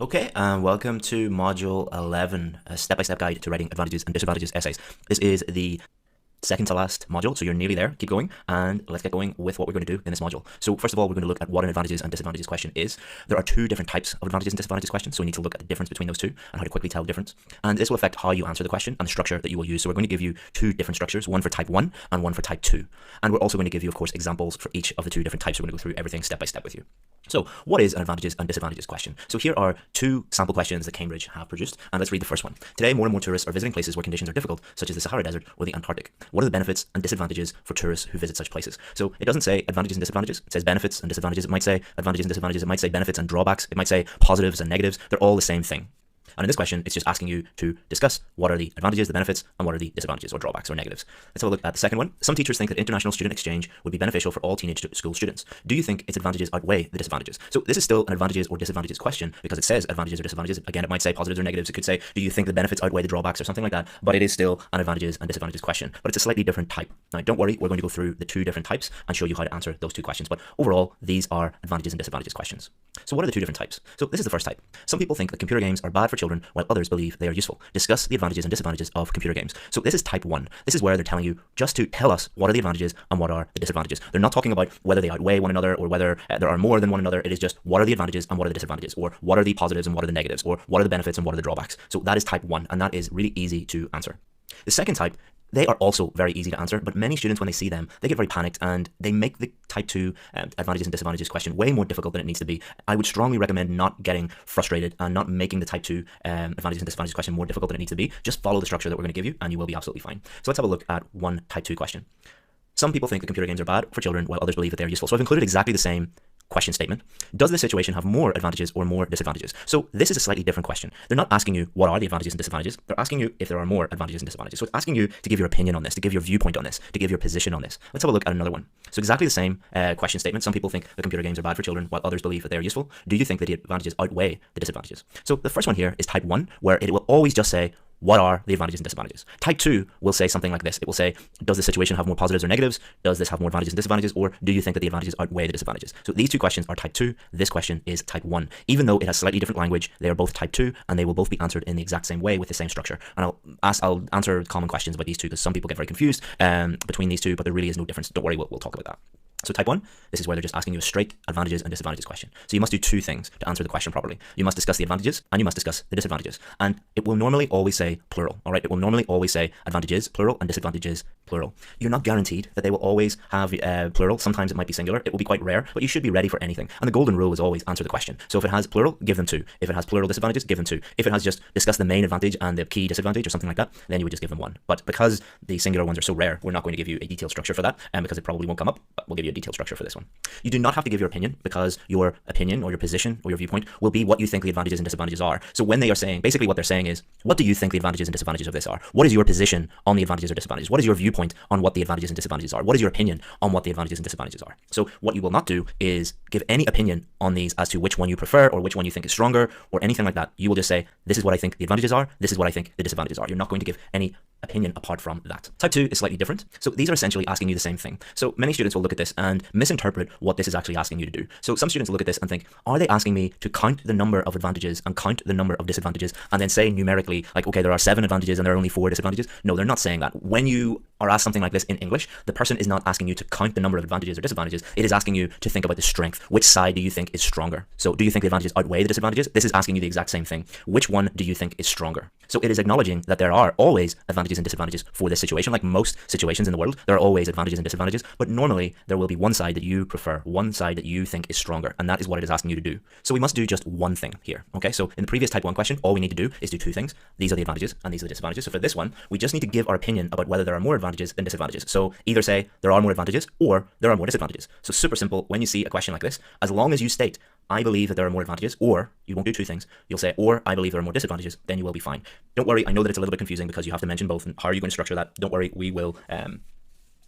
Okay, and welcome to Module 11, a step-by-step guide to writing advantages and disadvantages essays. This is the second to last module, so you're nearly there. Keep going, and let's get going with what we're going to do in this module. So first of all, we're going to look at what an advantages and disadvantages question is. There are two different types of advantages and disadvantages questions, so we need to look at the difference between those two and how to quickly tell the difference. And this will affect how you answer the question and the structure that you will use. So we're going to give you two different structures, one for type 1 and one for type 2. And we're also going to give you, of course, examples for each of the two different types. We're going to go through everything step by step with you. So what is an advantages and disadvantages question? So here are two sample questions that Cambridge have produced, and let's read the first one. Today, more and more tourists are visiting places where conditions are difficult, such as the Sahara Desert or the Antarctic. What are the benefits and disadvantages for tourists who visit such places? So it doesn't say advantages and disadvantages. It says benefits and disadvantages. It might say advantages and disadvantages. It might say benefits and drawbacks. It might say positives and negatives. They're all the same thing. And in this question, it's just asking you to discuss what are the advantages, the benefits, and what are the disadvantages or drawbacks or negatives. Let's have a look at the second one. Some teachers think that international student exchange would be beneficial for all teenage school students. Do you think its advantages outweigh the disadvantages? So this is still an advantages or disadvantages question because it says advantages or disadvantages. Again, it might say positives or negatives. It could say, do you think the benefits outweigh the drawbacks or something like that? But it is still an advantages and disadvantages question. But it's a slightly different type. Now, don't worry, we're going to go through the two different types and show you how to answer those two questions. But overall, these are advantages and disadvantages questions. So what are the two different types? So this is the first type. Some people think that computer games are bad for children while others believe they are useful. Discuss the advantages and disadvantages of computer games. So this is type 1. This is where they're telling you just to tell us what are the advantages and what are the disadvantages. They're not talking about whether they outweigh one another or whether there are more than one another. It is just what are the advantages and what are the disadvantages, or what are the positives and what are the negatives, or what are the benefits and what are the drawbacks. So that is type 1, and that is really easy to answer. The second type, they are also very easy to answer, but many students, when they see them, they get very panicked and they make the type 2 advantages and disadvantages question way more difficult than it needs to be. I would strongly recommend not getting frustrated and not making the type 2 advantages and disadvantages question more difficult than it needs to be. Just follow the structure that we're going to give you and you will be absolutely fine. So let's have a look at one type 2 question. Some people think that computer games are bad for children while others believe that they are useful. So I've included exactly the same question statement. Does this situation have more advantages or more disadvantages? So this is a slightly different question. They're not asking you what are the advantages and disadvantages. They're asking you if there are more advantages and disadvantages. So it's asking you to give your opinion on this, to give your viewpoint on this, to give your position on this. Let's have a look at another one. So exactly the same question statement. Some people think that computer games are bad for children while others believe that they are useful. Do you think that the advantages outweigh the disadvantages? So the first one here is type 1, where it will always just say, what are the advantages and disadvantages? Type 2 will say something like this. It will say, does the situation have more positives or negatives? Does this have more advantages and disadvantages? Or do you think that the advantages outweigh the disadvantages? So these two questions are type 2. This question is type 1. Even though it has slightly different language, they are both type 2 and they will both be answered in the exact same way with the same structure. And I'll answer common questions about these two because some people get very confused between these two, but there really is no difference. Don't worry, we'll talk about that. So type 1, this is where they're just asking you a straight advantages and disadvantages question. So you must do two things to answer the question properly. You must discuss the advantages and you must discuss the disadvantages. And it will normally always say plural, all right? It will normally always say advantages, plural, and disadvantages, plural. You're not guaranteed that they will always have plural. Sometimes it might be singular. It will be quite rare, but you should be ready for anything. And the golden rule is always answer the question. So if it has plural, give them 2. If it has plural disadvantages, give them 2. If it has just discuss the main advantage and the key disadvantage or something like that, then you would just give them 1. But because the singular ones are so rare, we're not going to give you a detailed structure for that, and because it probably won't come up, but we'll give you a detailed structure for this one. You do not have to give your opinion because your opinion or your position or your viewpoint will be what you think the advantages and disadvantages are. So when they are saying, basically what they're saying is, what do you think the advantages and disadvantages of this are? What is your position on the advantages or disadvantages? What is your viewpoint on what the advantages and disadvantages are? What is your opinion on what the advantages and disadvantages are? So what you will not do is give any opinion on these as to which one you prefer or which one you think is stronger or anything like that. You will just say, this is what I think the advantages are. This is what I think the disadvantages are. You're not going to give any opinion apart from that. Type 2 is slightly different. So these are essentially asking you the same thing. So many students will look at this and misinterpret what this is actually asking you to do. So some students will look at this and think, are they asking me to count the number of advantages and count the number of disadvantages and then say numerically, like, okay, there are 7 advantages and there are only 4 disadvantages? No, they're not saying that. When you are asked something like this in English, the person is not asking you to count the number of advantages or disadvantages. It is asking you to think about the strength. Which side do you think is stronger? So do you think the advantages outweigh the disadvantages? This is asking you the exact same thing. Which one do you think is stronger? So it is acknowledging that there are always advantages and disadvantages for this situation. Like most situations in the world, there are always advantages and disadvantages, but normally there will be one side that you prefer, one side that you think is stronger, and that is what it is asking you to do. So we must do just one thing here, okay? So in the previous type 1 question, all we need to do is do two things. These are the advantages and these are the disadvantages. So for this one, we just need to give our opinion about whether there are more advantages than disadvantages. So either say there are more advantages or there are more disadvantages. So super simple. When you see a question like this, as long as you state, I believe that there are more advantages, or you won't do two things. You'll say, or I believe there are more disadvantages, then you will be fine. Don't worry. I know that it's a little bit confusing because you have to mention both. And how are you going to structure that? Don't worry. We will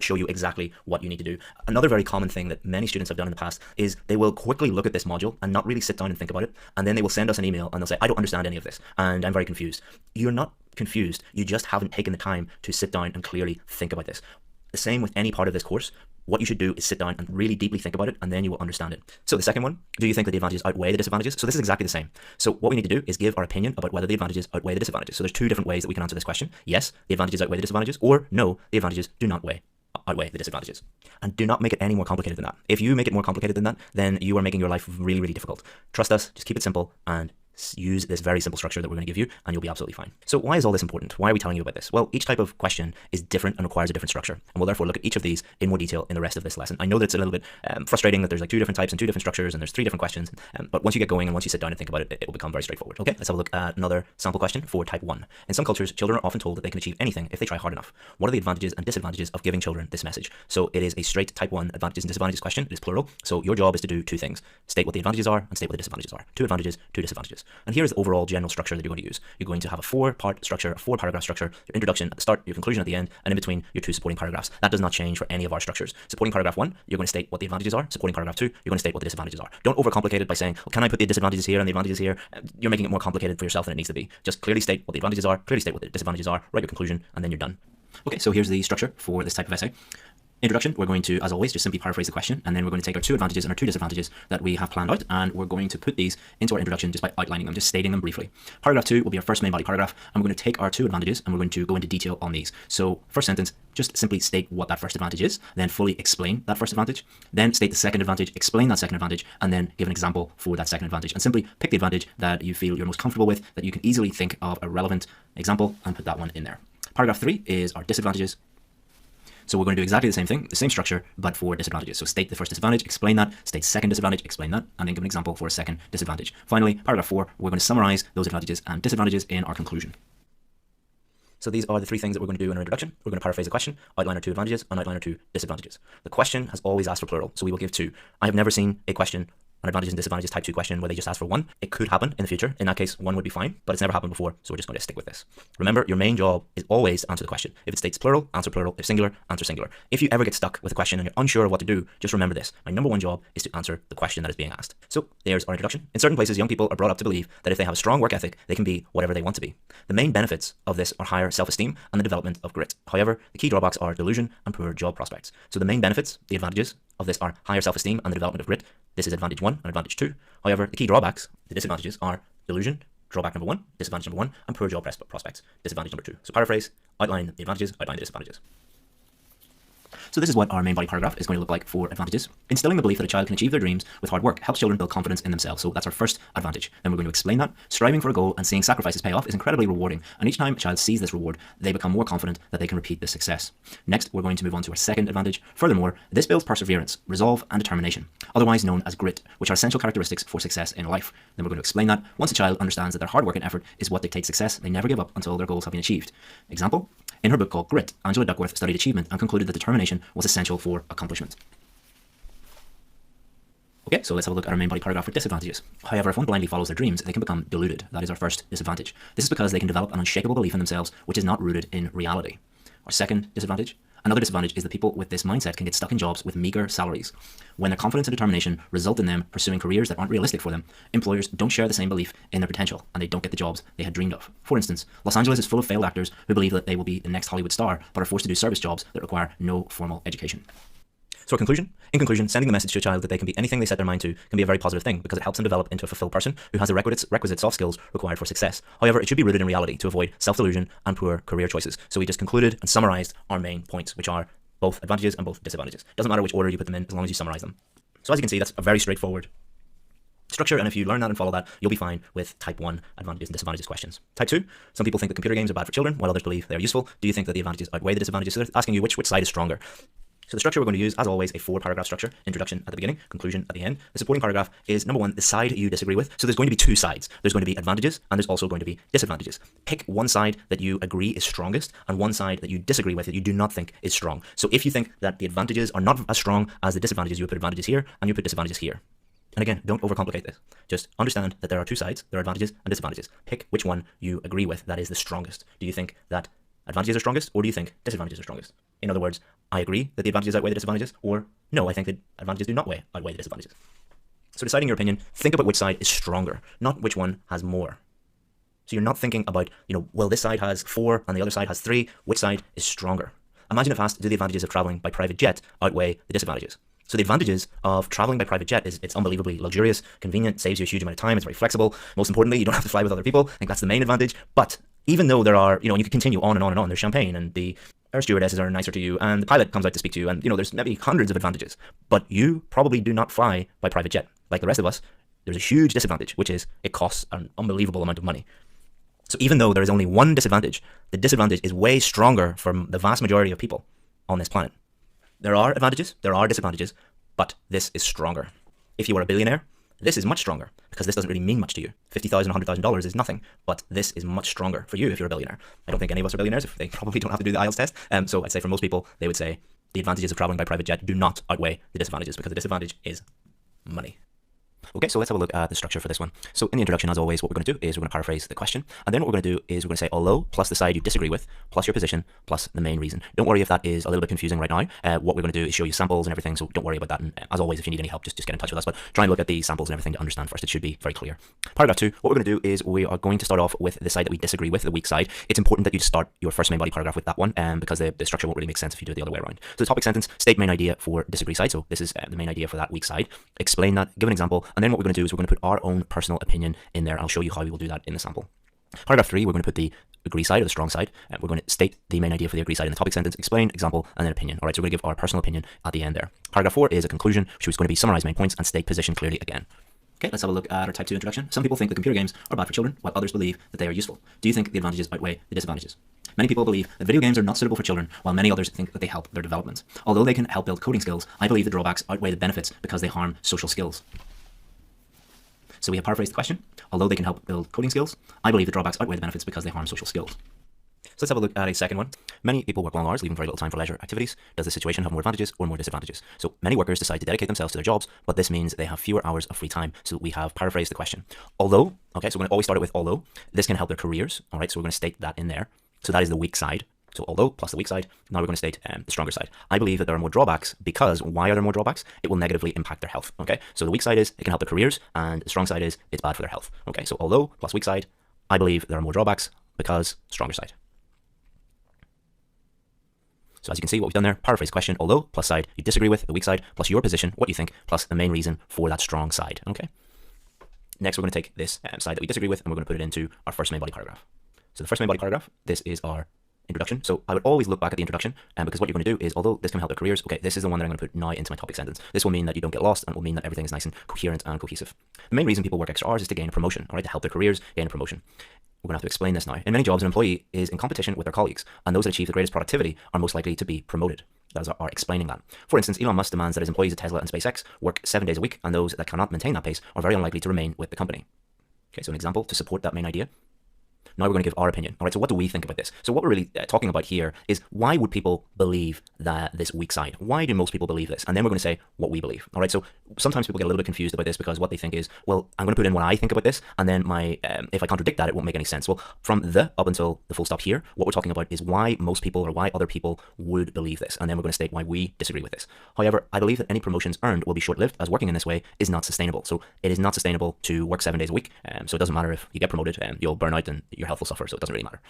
show you exactly what you need to do. Another very common thing that many students have done in the past is they will quickly look at this module and not really sit down and think about it. And then they will send us an email and they'll say, I don't understand any of this and I'm very confused. You're not confused. You just haven't taken the time to sit down and clearly think about this. The same with any part of this course. what you should do is sit down and really deeply think about it, and then you will understand it. So the second one, do you think that the advantages outweigh the disadvantages? So this is exactly the same. So what we need to do is give our opinion about whether the advantages outweigh the disadvantages. So there's two different ways that we can answer this question. Yes, the advantages outweigh the disadvantages, or no, the advantages do not outweigh the disadvantages. And do not make it any more complicated than that. If you make it more complicated than that, then you are making your life really, really difficult. Trust us, just keep it simple and use this very simple structure that we're going to give you, and you'll be absolutely fine. So why is all this important? Why are we telling you about this? Well, each type of question is different and requires a different structure, and we'll therefore look at each of these in more detail in the rest of this lesson. I know that it's a little bit frustrating that there's like two different types and two different structures, and there's three different questions, but once you get going and once you sit down and think about it, it will become very straightforward. Okay, let's have a look at another sample question for type 1. In some cultures, children are often told that they can achieve anything if they try hard enough. What are the advantages and disadvantages of giving children this message? So it is a straight type 1 advantages and disadvantages question. It is plural, so your job is to do two things: state what the advantages are and state what the disadvantages are. Two advantages, two disadvantages. And here's the overall general structure that you're going to use. You're going to have a 4-part structure, a 4-paragraph structure, your introduction at the start, your conclusion at the end, and in between your 2 supporting paragraphs. That does not change for any of our structures. Supporting paragraph 1, you're going to state what the advantages are. Supporting paragraph 2, you're going to state what the disadvantages are. Don't overcomplicate it by saying, well, can I put the disadvantages here and the advantages here? You're making it more complicated for yourself than it needs to be. Just clearly state what the advantages are, clearly state what the disadvantages are, write your conclusion, and then you're done. Okay, so here's the structure for this type of essay. Introduction, we're going to, as always, just simply paraphrase the question, and then we're going to take our 2 advantages and our 2 disadvantages that we have planned out, and we're going to put these into our introduction just by outlining them, just stating them briefly. Paragraph 2 will be our first main body paragraph, and we're going to take our 2 advantages and we're going to go into detail on these. So first sentence, just simply state what that first advantage is, then fully explain that first advantage, then state the second advantage, explain that second advantage, and then give an example for that second advantage, and simply pick the advantage that you feel you're most comfortable with, that you can easily think of a relevant example, and put that one in there. Paragraph 3 is our disadvantages. So we're going to do exactly the same thing, the same structure, but for disadvantages. So state the first disadvantage, explain that, state second disadvantage, explain that, and then give an example for a second disadvantage. Finally, paragraph 4, we're going to summarize those advantages and disadvantages in our conclusion. So these are the 3 things that we're going to do in our introduction. We're going to paraphrase the question, outline our 2 advantages, and outline our 2 disadvantages. The question has always asked for plural, so we will give 2. I have never seen a question, an advantages and disadvantages type 2 question where they just ask for 1. It could happen in the future. In that case, 1 would be fine, but it's never happened before, so we're just going to stick with this. Remember, your main job is always to answer the question. If it states plural, answer plural. If singular, answer singular. If you ever get stuck with a question and you're unsure of what to do, just remember this. My number 1 job is to answer the question that is being asked. So there's our introduction. In certain places, young people are brought up to believe that if they have a strong work ethic, they can be whatever they want to be. The main benefits of this are higher self-esteem and the development of grit. However, the key drawbacks are delusion and poor job prospects. So the main benefits, the advantages of this, are higher self-esteem and the development of grit. This is advantage 1 and advantage 2. However, the key drawbacks, the disadvantages, are delusion, drawback number 1, disadvantage number 1, and poor job prospects, disadvantage number 2. So paraphrase, outline the advantages, outline the disadvantages. So this is what our main body paragraph is going to look like for advantages. Instilling the belief that a child can achieve their dreams with hard work helps children build confidence in themselves. So that's our first advantage. Then we're going to explain that. Striving for a goal and seeing sacrifices pay off is incredibly rewarding. And each time a child sees this reward, they become more confident that they can repeat this success. Next, we're going to move on to our second advantage. Furthermore, this builds perseverance, resolve, and determination, otherwise known as grit, which are essential characteristics for success in life. Then we're going to explain that. Once a child understands that their hard work and effort is what dictates success, they never give up until their goals have been achieved. Example, in her book called Grit, Angela Duckworth studied achievement and concluded that determination was essential for accomplishment. Okay, so let's have a look at our main body paragraph for disadvantages. However, if one blindly follows their dreams, they can become deluded. That is our first disadvantage. This is because they can develop an unshakable belief in themselves, which is not rooted in reality. Our second disadvantage. Another disadvantage is that people with this mindset can get stuck in jobs with meager salaries. When their confidence and determination result in them pursuing careers that aren't realistic for them, employers don't share the same belief in their potential, and they don't get the jobs they had dreamed of. For instance, Los Angeles is full of failed actors who believe that they will be the next Hollywood star, but are forced to do service jobs that require no formal education. So our conclusion? In conclusion, sending the message to a child that they can be anything they set their mind to can be a very positive thing because it helps them develop into a fulfilled person who has the requisite soft skills required for success. However, it should be rooted in reality to avoid self-delusion and poor career choices. So we just concluded and summarized our main points, which are both advantages and both disadvantages. Doesn't matter which order you put them in as long as you summarize them. So as you can see, that's a very straightforward structure, and if you learn that and follow that, you'll be fine with type 1 advantages and disadvantages questions. Type 2, some people think that computer games are bad for children, while others believe they are useful. Do you think that the advantages outweigh the disadvantages? So they're asking you which side is stronger. So the structure we're going to use, as always, a 4-paragraph structure. Introduction at the beginning, conclusion at the end. The supporting paragraph is, number 1, the side you disagree with. So there's going to be 2 sides. There's going to be advantages, and there's also going to be disadvantages. Pick one side that you agree is strongest, and one side that you disagree with that you do not think is strong. So if you think that the advantages are not as strong as the disadvantages, you would put advantages here, and you put disadvantages here. And again, don't overcomplicate this. Just understand that there are 2 sides. There are advantages and disadvantages. Pick which one you agree with that is the strongest. Do you think that advantages are strongest, or do you think disadvantages are strongest? In other words, I agree that the advantages outweigh the disadvantages, or no, I think that advantages do not outweigh the disadvantages. So deciding your opinion, think about which side is stronger, not which one has more. So you're not thinking about, well, this side has 4 and the other side has 3. Which side is stronger? Imagine it fast, do the advantages of traveling by private jet outweigh the disadvantages? So the advantages of traveling by private jet is it's unbelievably luxurious, convenient, saves you a huge amount of time, it's very flexible. Most importantly, you don't have to fly with other people. I think that's the main advantage. But even though there are, and you can continue on and on and on, there's champagne and the air stewardesses are nicer to you and the pilot comes out to speak to you and, there's maybe hundreds of advantages. But you probably do not fly by private jet. Like the rest of us, there's a huge disadvantage, which is it costs an unbelievable amount of money. So even though there is only one disadvantage, the disadvantage is way stronger for the vast majority of people on this planet. There are advantages, there are disadvantages, but this is stronger. If you are a billionaire, this is much stronger because this doesn't really mean much to you. $50,000, $100,000 is nothing, but this is much stronger for you if you're a billionaire. I don't think any of us are billionaires. If they probably don't have to do the IELTS test. So I'd say for most people, they would say the advantages of traveling by private jet do not outweigh the disadvantages because the disadvantage is money. Okay, so let's have a look at the structure for this one. So in the introduction, as always, what we're going to do is we're going to paraphrase the question. And then what we're going to do is we're going to say although plus the side you disagree with, plus your position, plus the main reason. Don't worry if that is a little bit confusing right now. What we're going to do is show you samples and everything, so don't worry about that. And as always, if you need any help, just get in touch with us. But try and look at the samples and everything to understand first. It should be very clear. Paragraph 2, what we're going to do is we are going to start off with the side that we disagree with, the weak side. It's important that you start your first main body paragraph with that one because the structure won't really make sense if you do it the other way around. So the topic sentence, state main idea for disagree side. So this is the main idea for that weak side. Explain that, give an example, and then what we're going to do is we're going to put our own personal opinion in there. I'll show you how we will do that in the sample. Paragraph 3, we're going to put the agree side or the strong side. We're going to state the main idea for the agree side in the topic sentence, explain, example, and then opinion. All right, so we're going to give our personal opinion at the end there. Paragraph 4 is a conclusion, which is going to be summarize main points and state position clearly again. Okay, let's have a look at our type 2 introduction. Some people think that computer games are bad for children, while others believe that they are useful. Do you think the advantages outweigh the disadvantages? Many people believe that video games are not suitable for children, while many others think that they help their development. Although they can help build coding skills, I believe the drawbacks outweigh the benefits because they harm social skills. So we have paraphrased the question. Although they can help build coding skills, I believe the drawbacks outweigh the benefits because they harm social skills. So let's have a look at a second one. Many people work long hours, leaving very little time for leisure activities. Does this situation have more advantages or more disadvantages? So many workers decide to dedicate themselves to their jobs, but this means they have fewer hours of free time. So we have paraphrased the question. Although, okay, so we're going to always start it with although. This can help their careers, all right? So we're going to state that in there. So that is the weak side. So although plus the weak side, now we're going to state the stronger side. I believe that there are more drawbacks because why are there more drawbacks? It will negatively impact their health. Okay, so the weak side is it can help their careers and the strong side is it's bad for their health. Okay, so although plus weak side, I believe there are more drawbacks because stronger side. So as you can see what we've done there, paraphrase question, although plus side you disagree with, the weak side, plus your position, what you think, plus the main reason for that strong side. Okay. Next we're going to take this side that we disagree with and we're going to put it into our first main body paragraph. So the first main body paragraph, this is our introduction. So I would always look back at the introduction because what you're going to do is, although this can help their careers, okay, this is the one that I'm going to put now into my topic sentence. This will mean that you don't get lost and it will mean that everything is nice and coherent and cohesive. The main reason people work extra hours is to gain a promotion, all right, to help their careers gain a promotion. We're going to have to explain this now. In many jobs, an employee is in competition with their colleagues, and those that achieve the greatest productivity are most likely to be promoted. That is our explaining that. For instance, Elon Musk demands that his employees at Tesla and SpaceX work 7 days a week, and those that cannot maintain that pace are very unlikely to remain with the company. Okay, so an example to support that main idea. Now we're going to give our opinion. All right, so what do we think about this? So what we're really talking about here is why would people believe that this weak side? Why do most people believe this? And then we're going to say what we believe. All right, so sometimes people get a little bit confused about this because what they think is, well, I'm going to put in what I think about this, and then if I contradict that, it won't make any sense. Well, from the up until the full stop here, what we're talking about is why most people or why other people would believe this, and then we're going to state why we disagree with this. However, I believe that any promotions earned will be short-lived, as working in this way is not sustainable. So it is not sustainable to work 7 days a week. So it doesn't matter if you get promoted, you'll burn out and your health will suffer. So it doesn't really matter.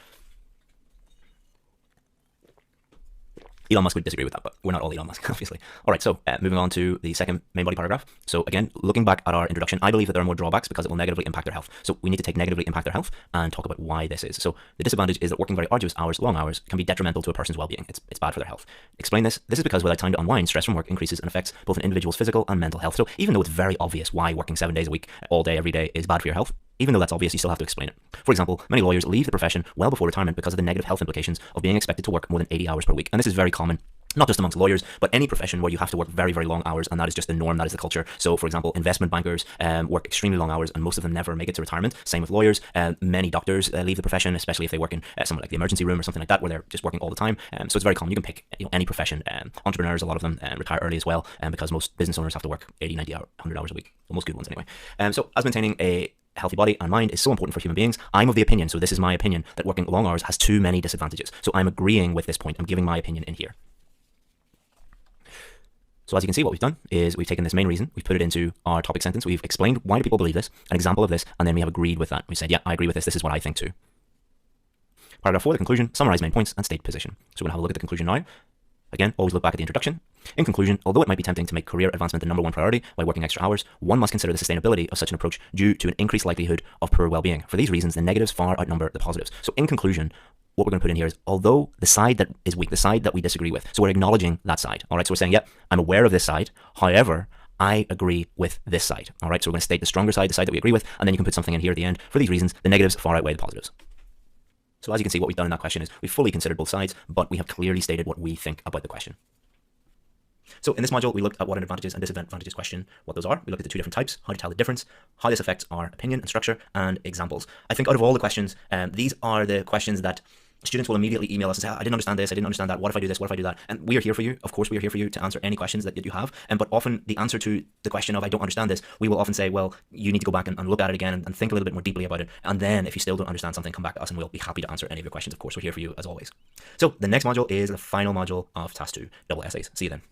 Elon Musk would disagree with that, but we're not all Elon Musk, obviously. All right, so moving on to the second main body paragraph. So again, looking back at our introduction, I believe that there are more drawbacks because it will negatively impact their health. So we need to take negatively impact their health and talk about why this is. So the disadvantage is that working very arduous hours, long hours, can be detrimental to a person's well-being. It's bad for their health. Explain this. This is because without time to unwind, stress from work increases and affects both an individual's physical and mental health. So even though it's very obvious why working 7 days a week, all day, every day is bad for your health, even though that's obvious, you still have to explain it. For example, many lawyers leave the profession well before retirement because of the negative health implications of being expected to work more than 80 hours per week. And this is very common, not just amongst lawyers, but any profession where you have to work very, very long hours, and that is just the norm, that is the culture. So, for example, investment bankers work extremely long hours, and most of them never make it to retirement. Same with lawyers. Many doctors leave the profession, especially if they work in somewhere like the emergency room or something like that, where they're just working all the time. So it's very common. You can pick any profession. Entrepreneurs, a lot of them retire early as well, because most business owners have to work 80, 90, 100 hours a week. Well, most good ones anyway. So as maintaining a healthy body and mind is so important for human beings, I'm of the opinion, so this is my opinion, that working long hours has too many disadvantages. So I'm agreeing with this point. I'm giving my opinion in here. So as you can see, what we've done is we've taken this main reason, we've put it into our topic sentence, we've explained why do people believe this, an example of this, and then we have agreed with that. We said, yeah, I agree with this is what I think too. Paragraph 4, the conclusion, summarize main points and state position. So we're going to have a look at the conclusion now. Again, always look back at the introduction. In conclusion, although it might be tempting to make career advancement the number one priority by working extra hours, one must consider the sustainability of such an approach due to an increased likelihood of poor well-being. For these reasons, the negatives far outnumber the positives. So in conclusion, what we're going to put in here is, although the side that is weak, the side that we disagree with, so we're acknowledging that side. All right, so we're saying, yep, I'm aware of this side. However, I agree with this side. All right, so we're going to state the stronger side, the side that we agree with, and then you can put something in here at the end. For these reasons, the negatives far outweigh the positives. So as you can see, what we've done in that question is we've fully considered both sides, but we have clearly stated what we think about the question. So in this module, we looked at what an advantages and disadvantages question, what those are. We looked at the two different types, how to tell the difference, how this affects our opinion and structure, and examples. I think out of all the questions, these are the questions that students will immediately email us and say, I didn't understand this, I didn't understand that, what if I do this, what if I do that? And we are here for you. Of course, we are here for you to answer any questions that you have. But often the answer to the question of I don't understand this, we will often say, well, you need to go back and look at it again and think a little bit more deeply about it. And then if you still don't understand something, come back to us and we'll be happy to answer any of your questions. Of course, we're here for you as always. So the next module is the final module of Task 2, double essays. See you then.